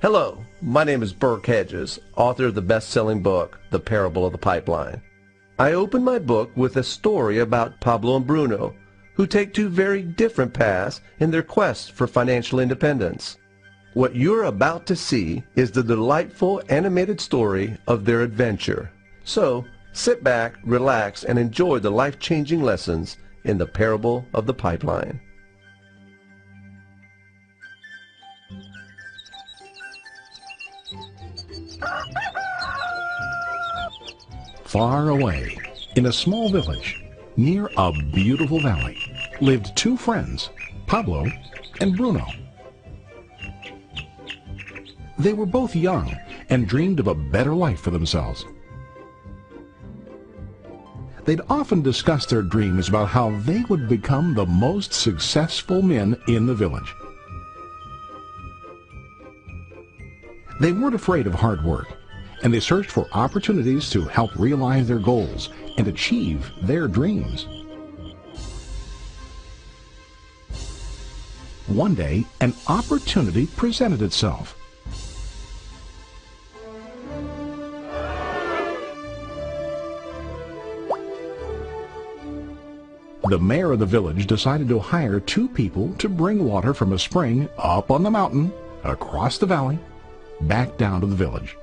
Hello, my name is Burke Hedges, author of the best-selling book, The Parable of the Pipeline. I open my book with a story about Pablo and Bruno, who take two very different paths in their quest for financial independence. What you're about to see is the delightful animated story of their adventure. So, sit back, relax, and enjoy the life-changing lessons in The Parable of the Pipeline. Far away, in a small village, near a beautiful valley, lived two friends, Pablo and Bruno. They were both young and dreamed of a better life for themselves. They'd often discuss their dreams about how they would become the most successful men in the village. They weren't afraid of hard work, and they searched for opportunities to help realize their goals and achieve their dreams. One day, an opportunity presented itself. The mayor of the village decided to hire two people to bring water from a spring up on the mountain, across the valley, back down to the village.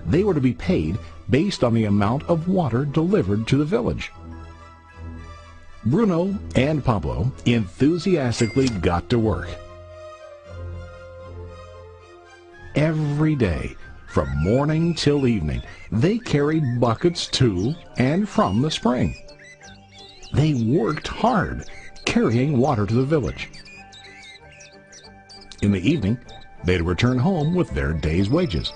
They were to be paid based on the amount of water delivered to the village. Bruno and Pablo enthusiastically got to work. Every day, from morning till evening, they carried buckets to and from the spring. They worked hard, carrying water to the village. In the evening, they'd return home with their day's wages.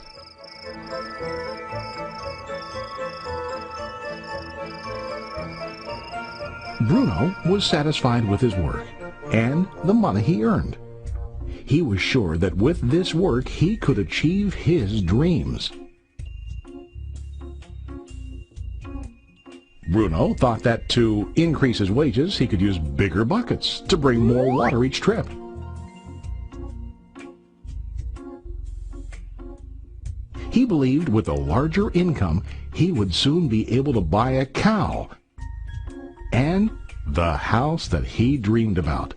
Bruno was satisfied with his work and the money he earned. He was sure that with this work he could achieve his dreams. Bruno thought that to increase his wages he could use bigger buckets to bring more water each trip. He believed with a larger income he would soon be able to buy a cow and the house that he dreamed about.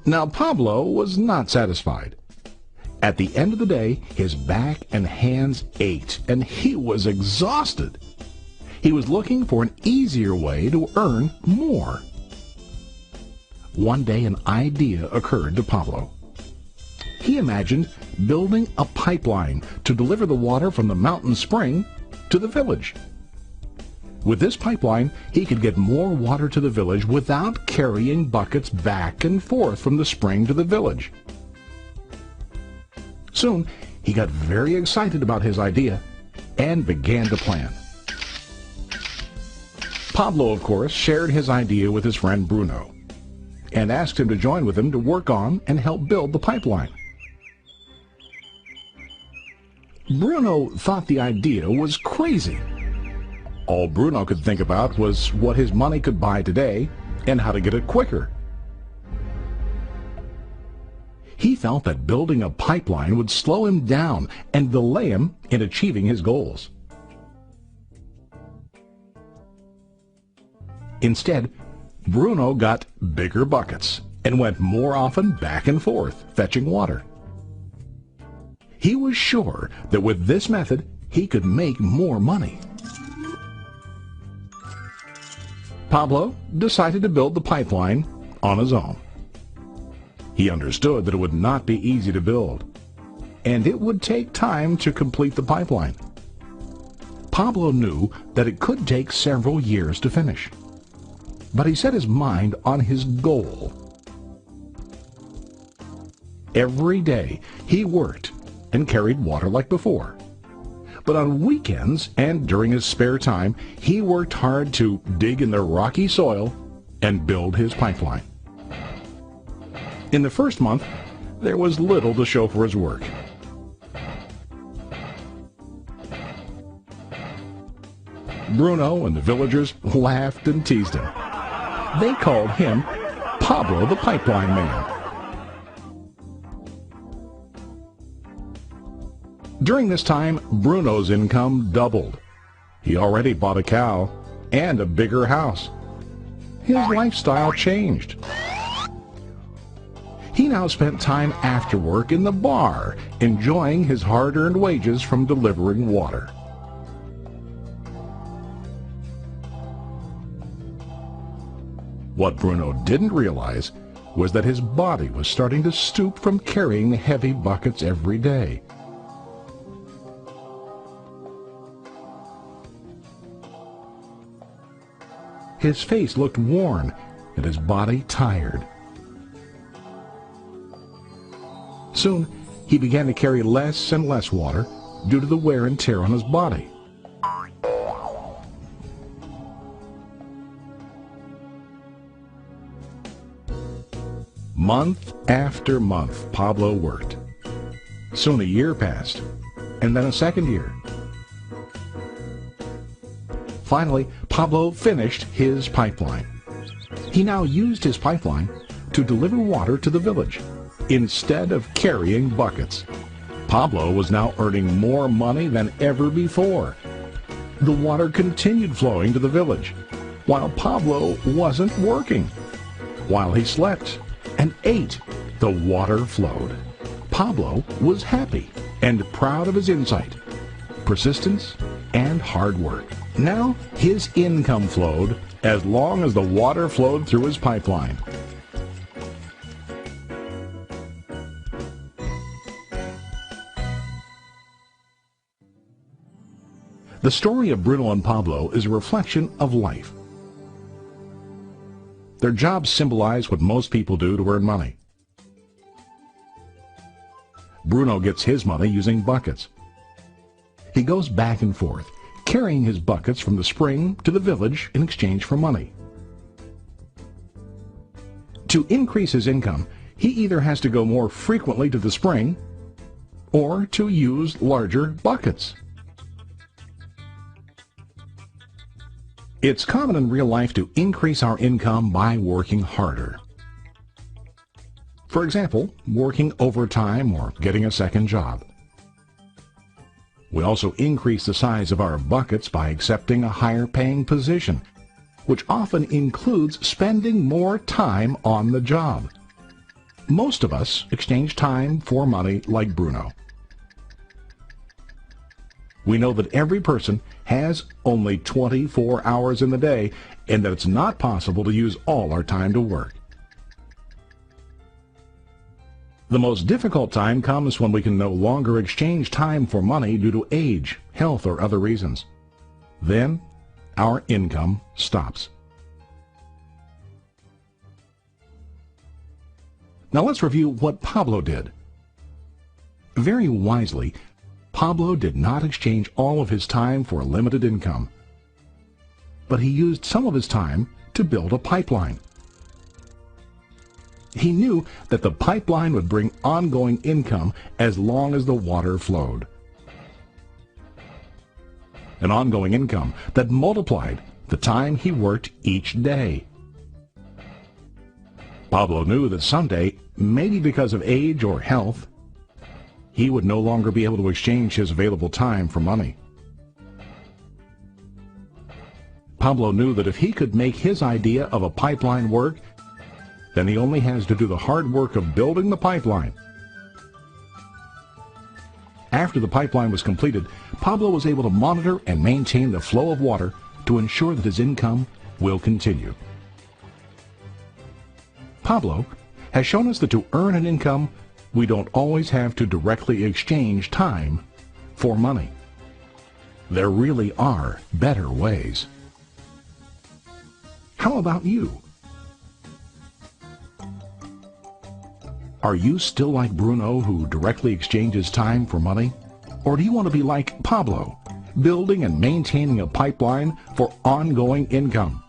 Now Pablo was not satisfied. At the end of the day, his back and hands ached, and he was exhausted. He was looking for an easier way to earn more. One day an idea occurred to Pablo. He imagined building a pipeline to deliver the water from the mountain spring to the village. With this pipeline, he could get more water to the village without carrying buckets back and forth from the spring to the village. Soon, he got very excited about his idea and began to plan. Pablo, of course, shared his idea with his friend Bruno and asked him to join with him to work on and help build the pipeline. Bruno thought the idea was crazy. All Bruno could think about was what his money could buy today and how to get it quicker. He felt that building a pipeline would slow him down and delay him in achieving his goals. Instead, Bruno got bigger buckets and went more often back and forth fetching water. He was sure that with this method, he could make more money. Pablo decided to build the pipeline on his own. He understood that it would not be easy to build, and it would take time to complete the pipeline. Pablo knew that it could take several years to finish, but he set his mind on his goal. Every day he worked and carried water like before. But on weekends and during his spare time, he worked hard to dig in the rocky soil and build his pipeline. In the first month, there was little to show for his work. Bruno and the villagers laughed and teased him. They called him Pablo the Pipeline Man. During this time, Bruno's income doubled. He already bought a cow and a bigger house. His lifestyle changed. He now spent time after work in the bar, enjoying his hard-earned wages from delivering water. What Bruno didn't realize was that his body was starting to stoop from carrying heavy buckets every day. His face looked worn and his body tired. Soon, he began to carry less and less water due to the wear and tear on his body. Month after month, Pablo worked. Soon a year passed, and then a second year. Finally, Pablo finished his pipeline. He now used his pipeline to deliver water to the village instead of carrying buckets. Pablo was now earning more money than ever before. The water continued flowing to the village, while Pablo wasn't working. While he slept and ate, the water flowed. Pablo was happy and proud of his insight, persistence, and hard work. Now his income flowed as long as the water flowed through his pipeline. The story of Bruno and Pablo is a reflection of life. Their jobs symbolize what most people do to earn money. Bruno gets his money using buckets. He goes back and forth, carrying his buckets from the spring to the village in exchange for money. To increase his income, he either has to go more frequently to the spring or to use larger buckets. It's common in real life to increase our income by working harder. For example, working overtime or getting a second job. We also increase the size of our buckets by accepting a higher paying position, which often includes spending more time on the job. Most of us exchange time for money like Bruno. We know that every person has only 24 hours in the day and that it's not possible to use all our time to work. The most difficult time comes when we can no longer exchange time for money due to age, health, or other reasons. Then, our income stops. Now let's review what Pablo did. Very wisely, Pablo did not exchange all of his time for a limited income, but he used some of his time to build a pipeline. He knew that the pipeline would bring ongoing income as long as the water flowed. An ongoing income that multiplied the time he worked each day. Pablo knew that someday, maybe because of age or health, he would no longer be able to exchange his available time for money. Pablo knew that if he could make his idea of a pipeline work, then he only has to do the hard work of building the pipeline. After the pipeline was completed, Pablo was able to monitor and maintain the flow of water to ensure that his income will continue. Pablo has shown us that to earn an income, we don't always have to directly exchange time for money. There really are better ways. How about you? Are you still like Bruno, who directly exchanges time for money? Or do you want to be like Pablo, building and maintaining a pipeline for ongoing income?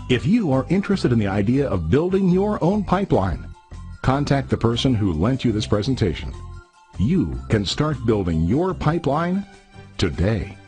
If you are interested in the idea of building your own pipeline, contact the person who lent you this presentation. You can start building your pipeline today. today.